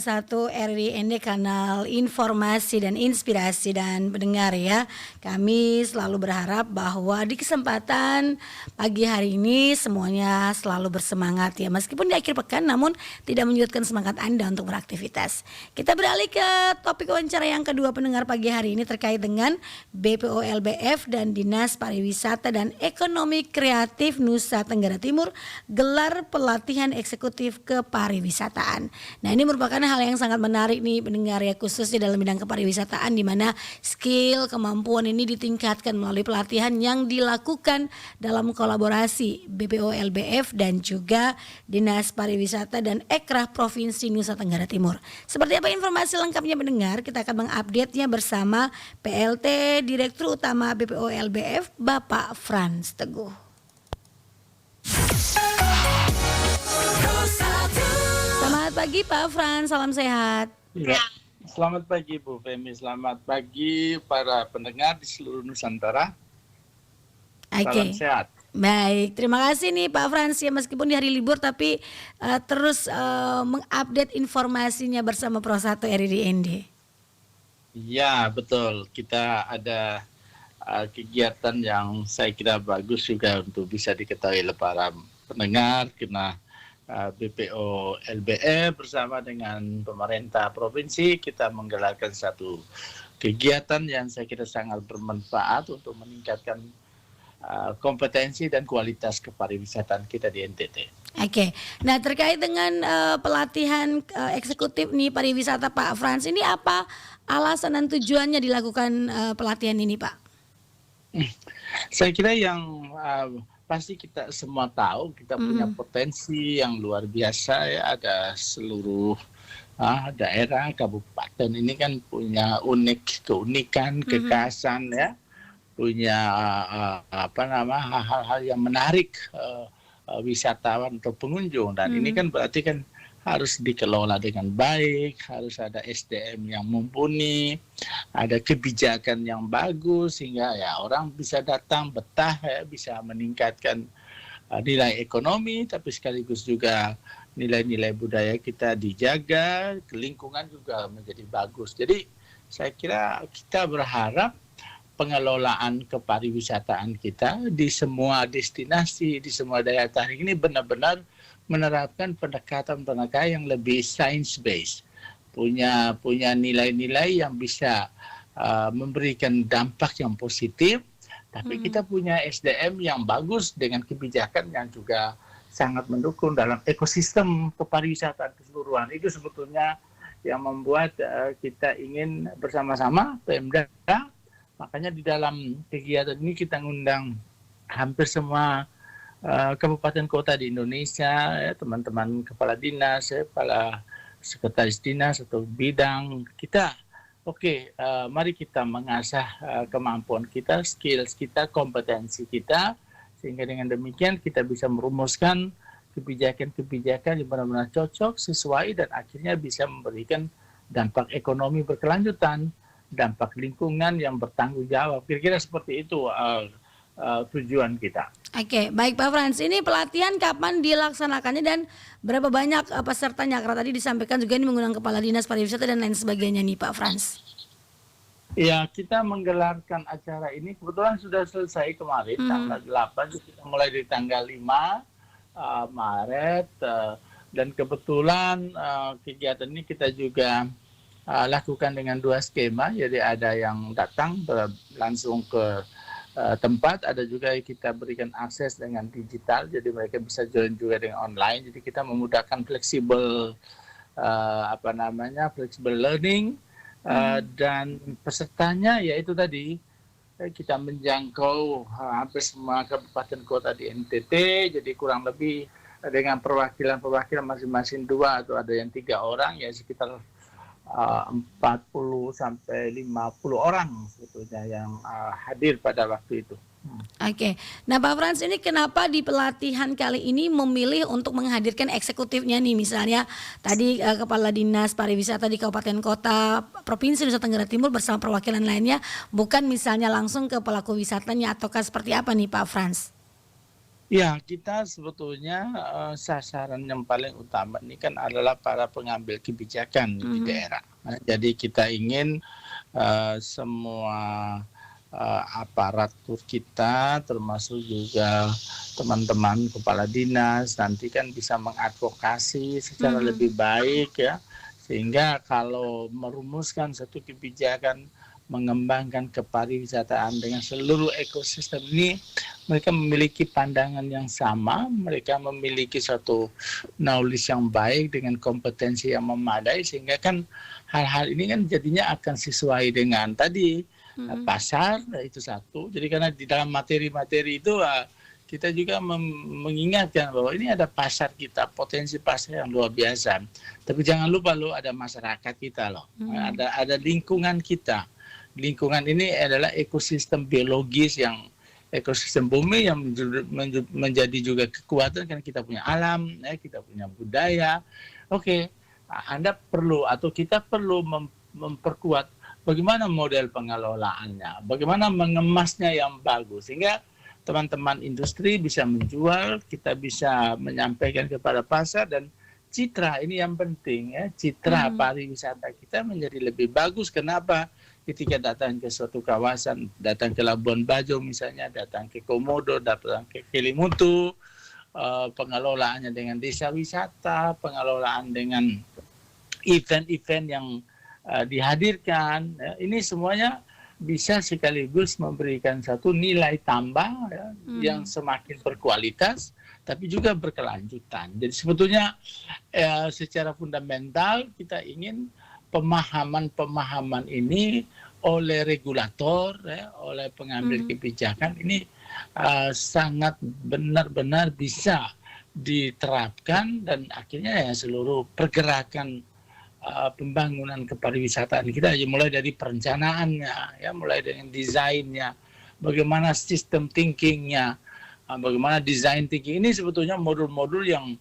Satu RWND kanal informasi dan inspirasi dan pendengar ya. Kami selalu berharap bahwa di kesempatan pagi hari ini semuanya selalu bersemangat ya. Meskipun di akhir pekan namun tidak menyurutkan semangat Anda untuk beraktivitas. Kita beralih ke topik wawancara yang kedua pendengar pagi hari ini terkait dengan BPO LBF dan Dinas Pariwisata dan Ekonomi Kreatif Nusa Tenggara Timur gelar pelatihan eksekutif kepariwisataan. Nah, ini merupakan hal yang sangat menarik nih pendengar ya, khususnya dalam bidang kepariwisataan di mana skill kemampuan ini ditingkatkan melalui pelatihan yang dilakukan dalam kolaborasi BPO LBF dan juga Dinas Pariwisata dan Ekraf Provinsi Nusa Tenggara Timur. Seperti apa informasi lengkapnya pendengar? Kita akan mengupdate-nya bersama PLT Direktur Utama BPO LBF Bapak Frans Teguh. Selamat pagi Pak Frans, salam sehat. Ya, selamat pagi Bu Femi, selamat pagi para pendengar di seluruh Nusantara. Salam sehat. Baik, terima kasih nih Pak Frans ya, meskipun di hari libur tapi terus mengupdate informasinya bersama Pro 1 RWND. Ya betul, kita ada kegiatan yang saya kira bagus juga untuk bisa diketahui oleh para pendengar karena BPO LBF bersama dengan pemerintah provinsi kita menggelarkan satu kegiatan yang saya kira sangat bermanfaat untuk meningkatkan kompetensi dan kualitas kepariwisataan kita di NTT. Oke, nah terkait dengan pelatihan eksekutif nih pariwisata Pak Frans, ini apa alasan dan tujuannya dilakukan pelatihan ini Pak? Saya kira yang pasti kita semua tahu kita punya potensi yang luar biasa ya, ada seluruh daerah kabupaten ini kan punya keunikan, kekhasan ya, punya hal-hal yang menarik wisatawan atau pengunjung dan ini kan berarti kan harus dikelola dengan baik, harus ada SDM yang mumpuni, ada kebijakan yang bagus sehingga ya orang bisa datang betah ya, bisa meningkatkan nilai ekonomi tapi sekaligus juga nilai-nilai budaya kita dijaga, lingkungan juga menjadi bagus. Jadi saya kira kita berharap pengelolaan kepariwisataan kita di semua destinasi, di semua daya tarik ini benar-benar menerapkan pendekatan yang lebih science based, punya nilai-nilai yang bisa memberikan dampak yang positif, tapi kita punya SDM yang bagus dengan kebijakan yang juga sangat mendukung dalam ekosistem kepariwisataan keseluruhan. Itu sebetulnya yang membuat kita ingin bersama-sama Pemda, makanya di dalam kegiatan ini kita ngundang hampir semua kabupaten kota di Indonesia, ya, teman-teman kepala dinas, ya, kepala sekretaris dinas atau bidang kita. Mari kita mengasah kemampuan kita, skills kita, kompetensi kita, sehingga dengan demikian kita bisa merumuskan kebijakan-kebijakan yang benar-benar cocok, sesuai, dan akhirnya bisa memberikan dampak ekonomi berkelanjutan, dampak lingkungan yang bertanggung jawab. Kira-kira seperti itu tujuan kita. Oke, baik Pak Frans. Ini pelatihan kapan dilaksanakannya dan berapa banyak pesertanya? Karena tadi disampaikan juga ini mengundang kepala dinas pariwisata dan lain sebagainya nih Pak Frans. Ya, kita menggelarkan acara ini kebetulan sudah selesai kemarin tanggal 8, kita mulai dari tanggal 5 Maret dan kebetulan kegiatan ini kita juga lakukan dengan 2 skema, jadi ada yang datang langsung ke tempat, ada juga kita berikan akses dengan digital, jadi mereka bisa join juga dengan online. Jadi kita memudahkan fleksibel flexible learning dan pesertanya yaitu tadi kita menjangkau hampir semua kabupaten kota di NTT, jadi kurang lebih dengan perwakilan masing-masing 2 atau ada yang 3 orang ya sekitar 40 sampai 50 orang sebetulnya yang hadir pada waktu itu. Oke, nah Pak Frans, ini kenapa di pelatihan kali ini memilih untuk menghadirkan eksekutifnya nih, misalnya tadi Kepala Dinas Pariwisata di Kabupaten Kota Provinsi Nusa Tenggara Timur bersama perwakilan lainnya, bukan misalnya langsung ke pelaku wisatanya ataukah seperti apa nih Pak Frans? Ya, kita sebetulnya sasaran yang paling utama ini kan adalah para pengambil kebijakan di Mhm. daerah. Jadi kita ingin semua aparatur kita, termasuk juga teman-teman kepala dinas, nanti kan bisa mengadvokasi secara Mhm. lebih baik ya, sehingga kalau merumuskan satu kebijakan mengembangkan kepariwisataan dengan seluruh ekosistem ini, mereka memiliki pandangan yang sama, mereka memiliki satu knowledge yang baik dengan kompetensi yang memadai, sehingga kan hal-hal ini kan jadinya akan sesuai dengan tadi Mhm. pasar, itu satu. Jadi karena di dalam materi-materi itu kita juga mengingatkan bahwa ini ada pasar kita, potensi pasar yang luar biasa. Tapi jangan lupa loh, ada masyarakat kita loh, Mhm. ada lingkungan kita. Lingkungan ini adalah ekosistem biologis yang ekosistem bumi yang menjadi juga kekuatan karena kita punya alam, ya, kita punya budaya. Oke, Anda perlu atau kita perlu memperkuat bagaimana model pengelolaannya, bagaimana mengemasnya yang bagus sehingga teman-teman industri bisa menjual, kita bisa menyampaikan kepada pasar dan citra ini yang penting ya, citra Mhm. pariwisata kita menjadi lebih bagus. Kenapa? Ketika datang ke suatu kawasan, datang ke Labuan Bajo misalnya, datang ke Komodo, datang ke Kelimutu, pengelolaannya dengan desa wisata, pengelolaan dengan event-event yang dihadirkan, ya, ini semuanya bisa sekaligus memberikan satu nilai tambah ya, yang Mhm. semakin berkualitas, tapi juga berkelanjutan. Jadi sebetulnya secara fundamental kita ingin pemahaman-pemahaman ini oleh regulator, ya, oleh pengambil Mhm. kebijakan ini sangat benar-benar bisa diterapkan dan akhirnya ya seluruh pergerakan pembangunan kepariwisataan kita ya mulai dari perencanaannya ya mulai dengan desainnya bagaimana sistem thinkingnya bagaimana desain thinking ini sebetulnya modul-modul yang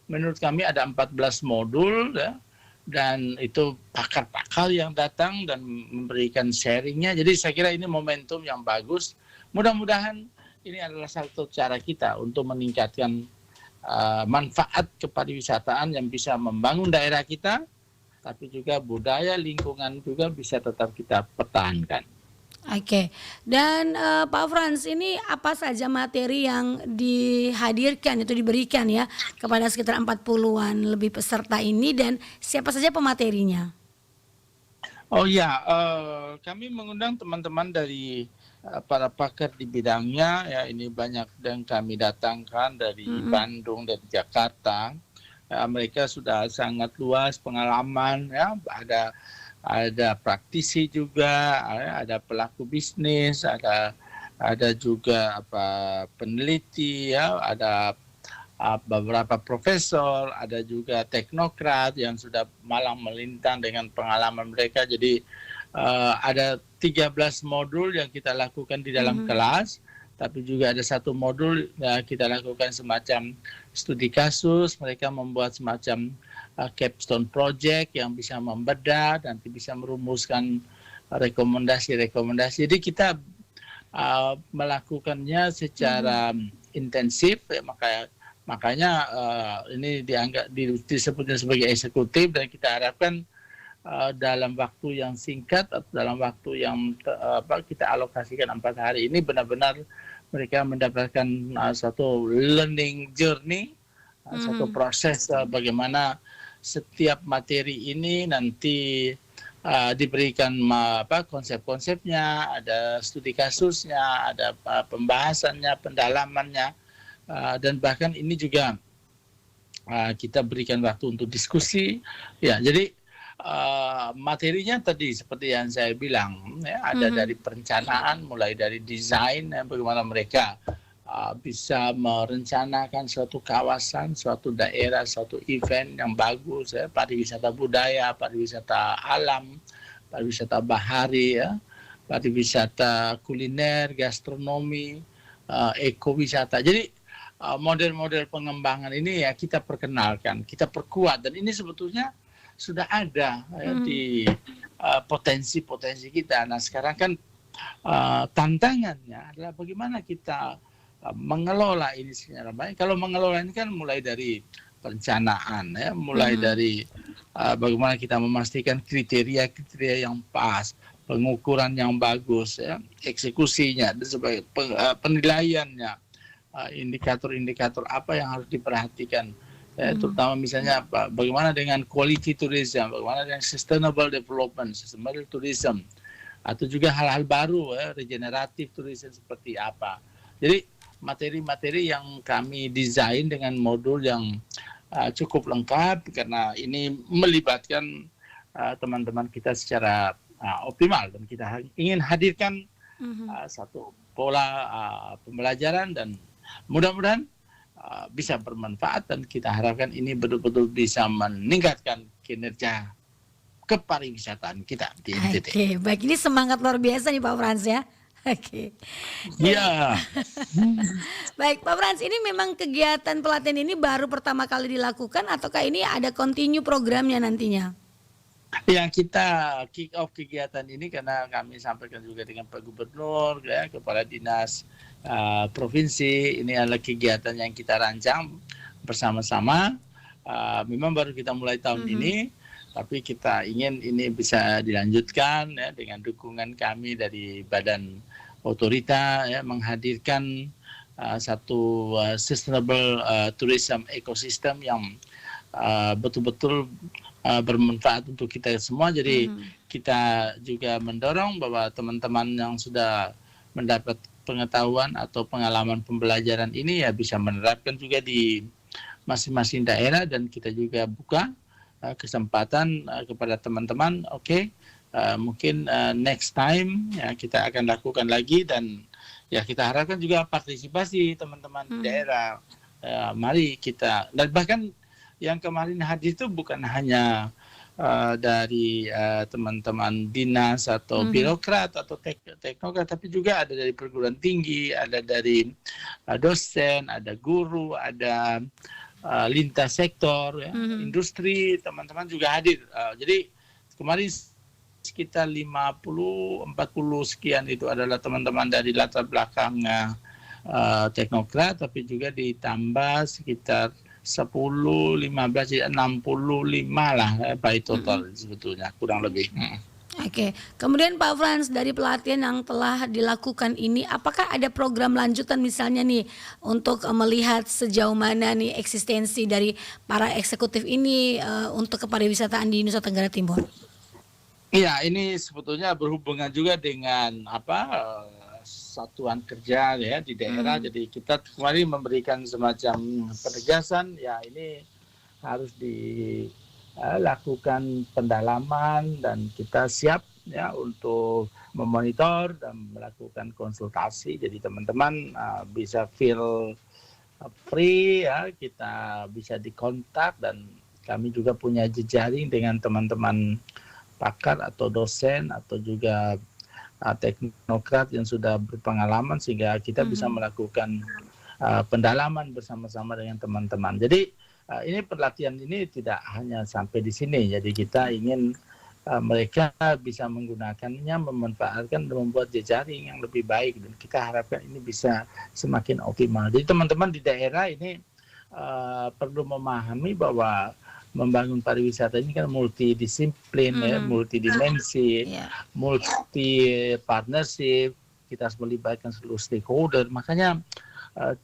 menurut kami ada 14 modul ya dan itu pakar-pakar yang datang dan memberikan sharingnya jadi saya kira ini momentum yang bagus mudah-mudahan ini adalah satu cara kita untuk meningkatkan manfaat kepariwisataan yang bisa membangun daerah kita tapi juga budaya lingkungan juga bisa tetap kita pertahankan. Oke. Dan, Pak Frans, ini apa saja materi yang dihadirkan, itu diberikan ya, kepada sekitar 40-an lebih peserta ini dan siapa saja pematerinya? Oh ya, kami mengundang teman-teman dari para pakar di bidangnya ya ini banyak yang kami datangkan dari Mhm. Bandung dari Jakarta. Mereka sudah sangat luas pengalaman ya ada praktisi juga, ada pelaku bisnis, ada juga peneliti ya, ada beberapa profesor, ada juga teknokrat yang sudah malang melintang dengan pengalaman mereka. Jadi ada 13 modul yang kita lakukan di dalam Mhm. kelas, tapi juga ada satu modul kita lakukan semacam studi kasus, mereka membuat semacam capstone project yang bisa membedah, nanti bisa merumuskan rekomendasi-rekomendasi. Jadi kita melakukannya Mhm. secara intensif, ya, makanya ini disebutnya sebagai eksekutif dan kita harapkan dalam waktu yang singkat atau dalam waktu yang kita alokasikan 4 hari ini benar-benar mereka mendapatkan satu learning journey, satu Mhm. proses bagaimana setiap materi ini nanti diberikan konsep-konsepnya, ada studi kasusnya, ada pembahasannya, pendalamannya, dan bahkan ini juga kita berikan waktu untuk diskusi. Ya, jadi materinya tadi seperti yang saya bilang, ya, ada dari Mhm. perencanaan, mulai dari desain, ya, bagaimana mereka bisa merencanakan suatu kawasan, suatu daerah, suatu event yang bagus, ya, pariwisata budaya, pariwisata alam, pariwisata bahari, ya, pariwisata kuliner, gastronomi, ekowisata. Jadi model-model pengembangan ini ya kita perkenalkan, kita perkuat dan ini sebetulnya sudah ada ya, Mhm. di potensi-potensi kita. Nah sekarang kan tantangannya adalah bagaimana kita mengelola ini secara baik. Kalau mengelola ini kan mulai dari perencanaan, ya, mulai dari bagaimana kita memastikan kriteria-kriteria yang pas, pengukuran yang bagus, ya, eksekusinya, dan sebagai penilaiannya, indikator-indikator apa yang harus diperhatikan. Terutama misalnya bagaimana dengan quality tourism, bagaimana dengan sustainable development, sustainable tourism, atau juga hal-hal baru, ya, regeneratif tourism seperti apa. Jadi materi-materi yang kami desain dengan modul yang cukup lengkap, karena ini melibatkan teman-teman kita secara optimal, dan kita ingin hadirkan satu pola pembelajaran, dan mudah-mudahan bisa bermanfaat, dan kita harapkan ini betul-betul bisa meningkatkan kinerja kepariwisataan kita di NTT. Oke, baik, ini semangat luar biasa nih Pak Frans ya. Oke. Iya. Baik, Pak Frans, ini memang kegiatan pelatihan ini baru pertama kali dilakukan ataukah ini ada continue programnya nantinya? Yang kita kick off kegiatan ini karena kami sampaikan juga dengan Pak Gubernur, ya, Kepala Dinas Provinsi, ini adalah kegiatan yang kita rancang bersama-sama. Memang baru kita mulai tahun ini, tapi kita ingin ini bisa dilanjutkan, ya, dengan dukungan kami dari Badan Otorita, ya, menghadirkan satu sustainable tourism ecosystem yang betul-betul bermanfaat untuk kita semua. Jadi kita juga mendorong bahwa teman-teman yang sudah mendapat pengetahuan atau pengalaman pembelajaran ini ya bisa menerapkan juga di masing-masing daerah, dan kita juga buka kesempatan kepada teman-teman. Mungkin next time ya kita akan lakukan lagi, dan ya kita harapkan juga partisipasi teman-teman di daerah. Mari kita, dan bahkan yang kemarin hadir itu bukan hanya dari teman-teman dinas atau birokrat atau teknokrat, tapi juga ada dari perguruan tinggi, ada dari dosen, ada guru, ada lintas sektor, ya, industri, teman-teman juga hadir. Jadi kemarin sekitar 50-40 sekian itu adalah teman-teman dari latar belakang teknokrat, tapi juga ditambah sekitar 10, 15, 65 lah by total sebetulnya, kurang lebih. Oke, kemudian Pak Frans, dari pelatihan yang telah dilakukan ini, apakah ada program lanjutan misalnya nih untuk melihat sejauh mana nih eksistensi dari para eksekutif ini untuk kepariwisataan di Nusa Tenggara Timur? Iya, ini sebetulnya berhubungan juga dengan satuan kerja, ya, di daerah. Jadi kita kemarin memberikan semacam penegasan, ya ini harus dilakukan pendalaman, dan kita siap, ya, untuk memonitor dan melakukan konsultasi. Jadi teman-teman bisa feel free, ya, kita bisa dikontak, dan kami juga punya jejaring dengan teman-teman pakar atau dosen atau juga teknokrat yang sudah berpengalaman, sehingga kita bisa melakukan pendalaman bersama-sama dengan teman-teman. Jadi ini pelatihan ini tidak hanya sampai di sini. Jadi kita ingin mereka bisa menggunakannya, memanfaatkan, dan membuat jejaring yang lebih baik, dan kita harapkan ini bisa semakin optimal. Jadi teman-teman di daerah ini perlu memahami bahwa membangun pariwisata ini kan multidisiplin, ya, multidimensi, multi partnership. Kita harus melibatkan seluruh stakeholder. Makanya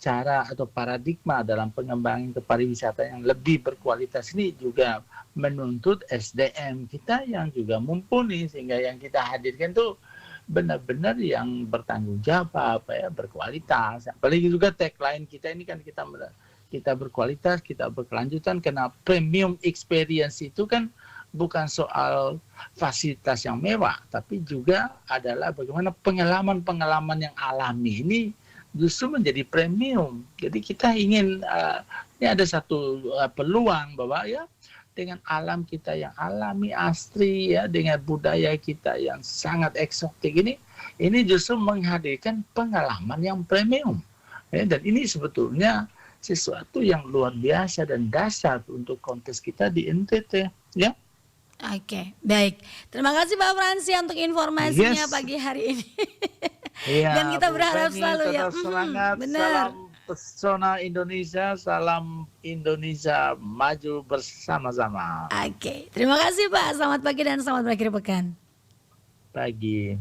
cara atau paradigma dalam pengembangan kepariwisata yang lebih berkualitas ini juga menuntut SDM kita yang juga mumpuni, sehingga yang kita hadirkan tuh benar-benar yang bertanggung jawab, berkualitas. Apalagi juga tagline kita ini kan kita berkualitas, kita berkelanjutan, karena premium experience itu kan bukan soal fasilitas yang mewah, tapi juga adalah bagaimana pengalaman-pengalaman yang alami ini justru menjadi premium. Jadi kita ingin, ini ada satu peluang bahwa ya dengan alam kita yang alami, asri, ya, dengan budaya kita yang sangat eksotik ini justru menghadirkan pengalaman yang premium. Ya, dan ini sebetulnya sesuatu yang luar biasa dan dasar untuk kontes kita di NTT, ya. Oke, baik. Terima kasih Pak Fransi untuk informasinya pagi hari ini. Iya, Dan kita Bu berharap Feni, selalu ya, tetap semangat. benar. Salam pesona Indonesia, salam Indonesia maju bersama-sama. Oke, terima kasih Pak. Selamat pagi dan selamat berakhir pekan. Pagi.